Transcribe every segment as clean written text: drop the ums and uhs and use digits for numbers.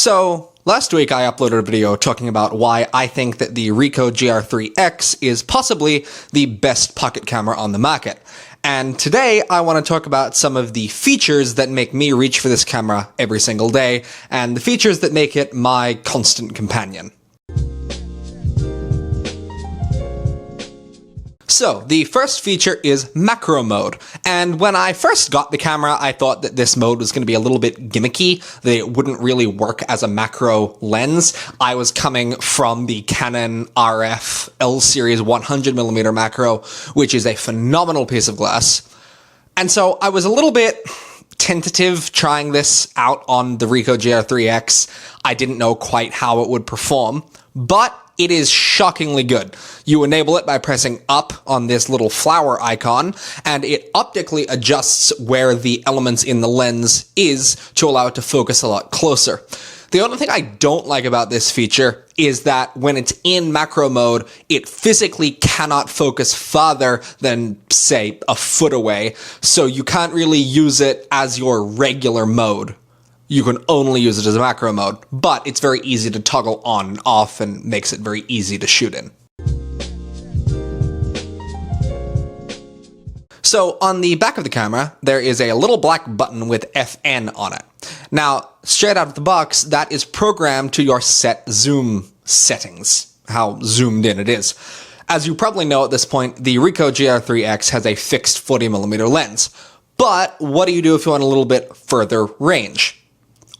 So, last week I uploaded a video talking about why I think that the Ricoh GRiiX is possibly the best pocket camera on the market. And today I want to talk about some of the features that make me reach for this camera every single day, and the features that make it my constant companion. So, the first feature is macro mode, and when I first got the camera, I thought that this mode was going to be a little bit gimmicky, that it wouldn't really work as a macro lens. I was coming from the Canon RF L-series 100mm macro, which is a phenomenal piece of glass, and so I was a little bit tentative trying this out on the Ricoh GRiiX. I didn't know quite how it would perform, but it is shockingly good. You enable it by pressing up on this little flower icon, and it optically adjusts where the elements in the lens is to allow it to focus a lot closer. The only thing I don't like about this feature is that when it's in macro mode, it physically cannot focus farther than, say, a foot away, so you can't really use it as your regular mode. You can only use it as a macro mode, but it's very easy to toggle on and off and makes it very easy to shoot in. So on the back of the camera, there is a little black button with FN on it. Now, straight out of the box, that is programmed to your set zoom settings, how zoomed in it is. As you probably know at this point, the Ricoh GRiiX has a fixed 40mm lens. But what do you do if you want a little bit further range?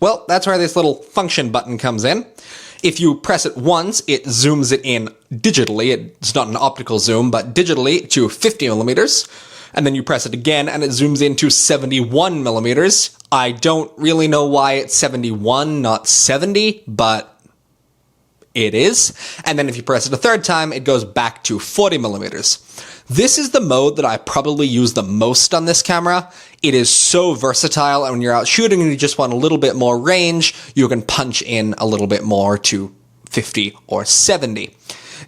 Well, that's where this little function button comes in. If you press it once, it zooms it in digitally. It's not an optical zoom, but digitally to 50mm. And then you press it again, and it zooms in to 71mm. I don't really know why it's 71, not 70, but it is. And then if you press it a third time, it goes back to 40mm. This is the mode that I probably use the most on this camera. It is so versatile, and when you're out shooting and you just want a little bit more range, you can punch in a little bit more to 50 or 70.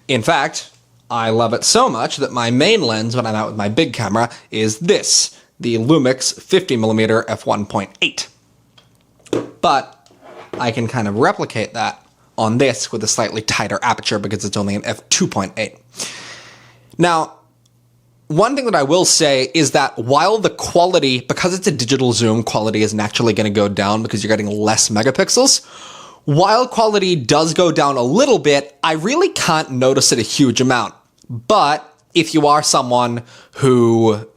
In fact, I love it so much that my main lens when I'm out with my big camera is this, the Lumix 50mm f1.8. But I can kind of replicate that on this with a slightly tighter aperture because it's only an f2.8. Now, one thing that I will say is that while the quality, because it's a digital zoom, quality is naturally going to go down because you're getting less megapixels. While quality does go down a little bit, I really can't notice it a huge amount. But if you are someone who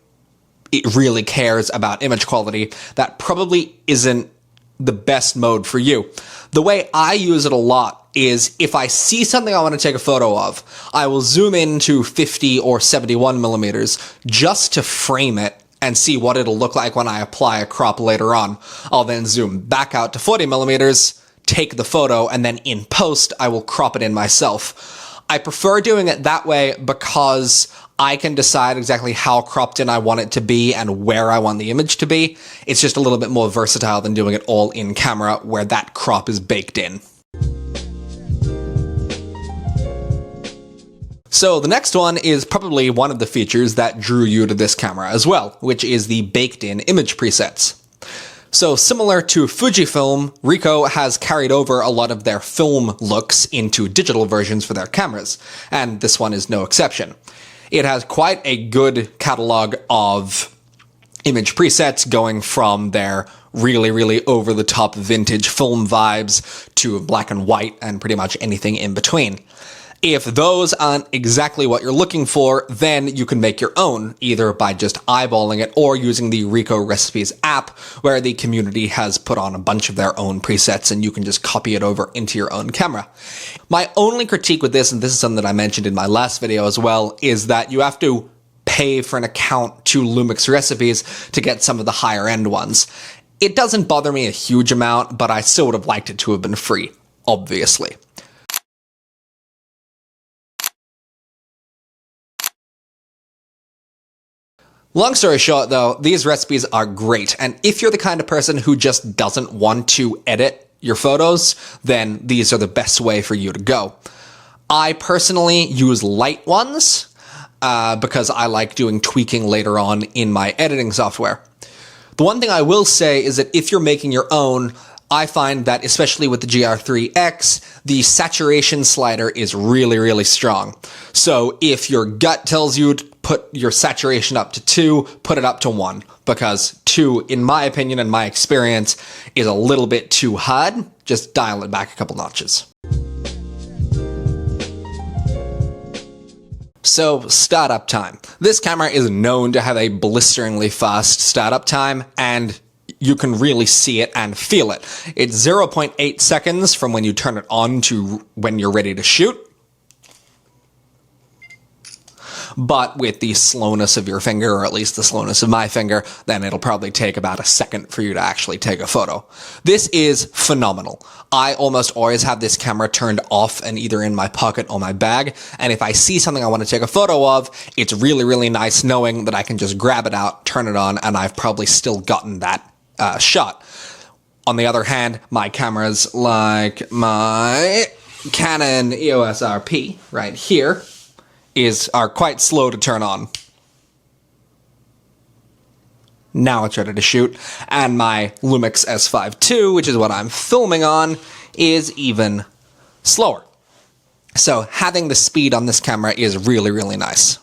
really cares about image quality, that probably isn't the best mode for you. The way I use it a lot is if I see something I want to take a photo of, I will zoom into 50 or 71mm just to frame it and see what it'll look like when I apply a crop later on. I'll then zoom back out to 40mm, take the photo, and then in post, I will crop it in myself. I prefer doing it that way because I can decide exactly how cropped in I want it to be and where I want the image to be. It's just a little bit more versatile than doing it all in camera where that crop is baked in. So the next one is probably one of the features that drew you to this camera as well, which is the baked-in image presets. So similar to Fujifilm, Ricoh has carried over a lot of their film looks into digital versions for their cameras, and this one is no exception. It has quite a good catalog of image presets going from their really over-the-top vintage film vibes to black and white and pretty much anything in between. If those aren't exactly what you're looking for, then you can make your own, either by just eyeballing it or using the Ricoh Recipes app, where the community has put on a bunch of their own presets and you can just copy it over into your own camera. My only critique with this, and this is something that I mentioned in my last video as well, is that you have to pay for an account to Lumix Recipes to get some of the higher end ones. It doesn't bother me a huge amount, but I still would have liked it to have been free, obviously. Long story short though, these recipes are great, and if you're the kind of person who just doesn't want to edit your photos, then these are the best way for you to go. I personally use light ones because I like doing tweaking later on in my editing software. The one thing I will say is that if you're making your own, I find that especially with the GR3X, the saturation slider is really, really strong. So if your gut tells you to put your saturation up to 2, put it up to 1, because 2, in my opinion and my experience, is a little bit too hard. Just dial it back a couple notches. So, startup time. This camera is known to have a blisteringly fast startup time, and you can really see it and feel it. It's 0.8 seconds from when you turn it on to when you're ready to shoot. But with the slowness of your finger, or at least the slowness of my finger, then it'll probably take about a second for you to actually take a photo. This is phenomenal. I almost always have this camera turned off and either in my pocket or my bag, and if I see something I want to take a photo of, it's really, really nice knowing that I can just grab it out, turn it on, and I've probably still gotten that shot. On the other hand, my cameras like my Canon EOS RP right here are quite slow to turn on. Now it's ready to shoot. And my Lumix S5 II, which is what I'm filming on, is even slower. So having the speed on this camera is really, really nice.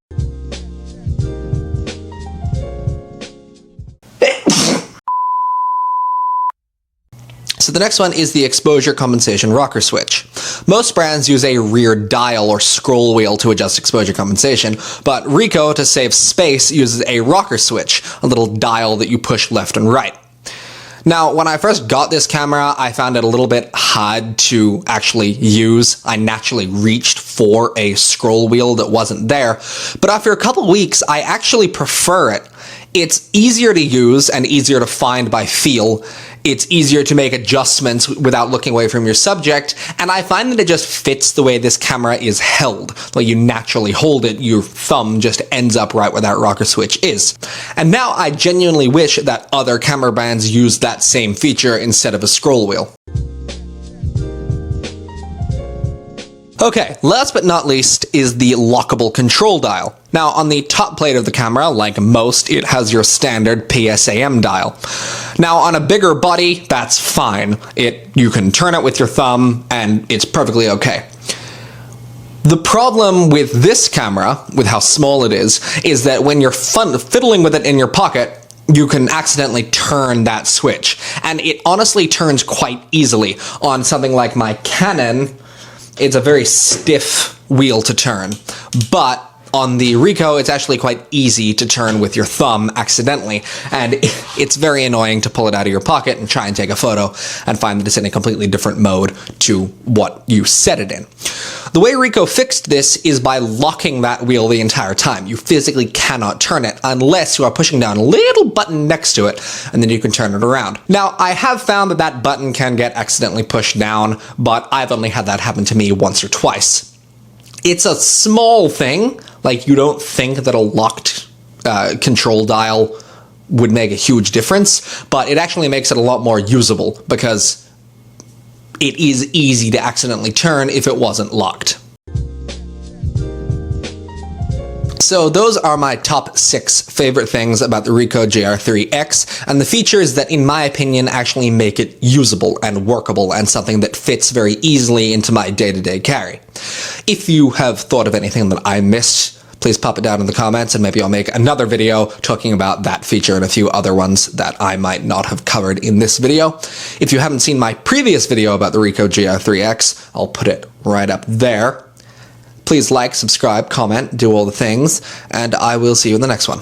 So the next one is the exposure compensation rocker switch. Most brands use a rear dial or scroll wheel to adjust exposure compensation, but Ricoh, to save space, uses a rocker switch, a little dial that you push left and right. Now, when I first got this camera, I found it a little bit hard to actually use. I naturally reached for a scroll wheel that wasn't there, but after a couple weeks, I actually prefer it. It's easier to use and easier to find by feel. It's easier to make adjustments without looking away from your subject, and I find that it just fits the way this camera is held. Like you naturally hold it, your thumb just ends up right where that rocker switch is. And now I genuinely wish that other camera brands used that same feature instead of a scroll wheel. Okay, last but not least is the lockable control dial. Now, on the top plate of the camera, like most, it has your standard PSAM dial. Now, on a bigger body, that's fine. You can turn it with your thumb, and it's perfectly okay. The problem with this camera, with how small it is that when you're fiddling with it in your pocket, you can accidentally turn that switch. And it honestly turns quite easily. On something like my Canon, it's a very stiff wheel to turn, but on the Ricoh, it's actually quite easy to turn with your thumb accidentally, and it's very annoying to pull it out of your pocket and try and take a photo and find that it's in a completely different mode to what you set it in. The way Ricoh fixed this is by locking that wheel the entire time. You physically cannot turn it unless you are pushing down a little button next to it, and then you can turn it around. Now, I have found that that button can get accidentally pushed down, but I've only had that happen to me once or twice. It's a small thing, like you don't think that a locked control dial would make a huge difference, but it actually makes it a lot more usable because it is easy to accidentally turn if it wasn't locked. So those are my top 6 favorite things about the Ricoh GR3X, and the features that, in my opinion, actually make it usable and workable and something that fits very easily into my day-to-day carry. If you have thought of anything that I missed, please pop it down in the comments and maybe I'll make another video talking about that feature and a few other ones that I might not have covered in this video. If you haven't seen my previous video about the Ricoh GR3X, I'll put it right up there. Please like, subscribe, comment, do all the things, and I will see you in the next one.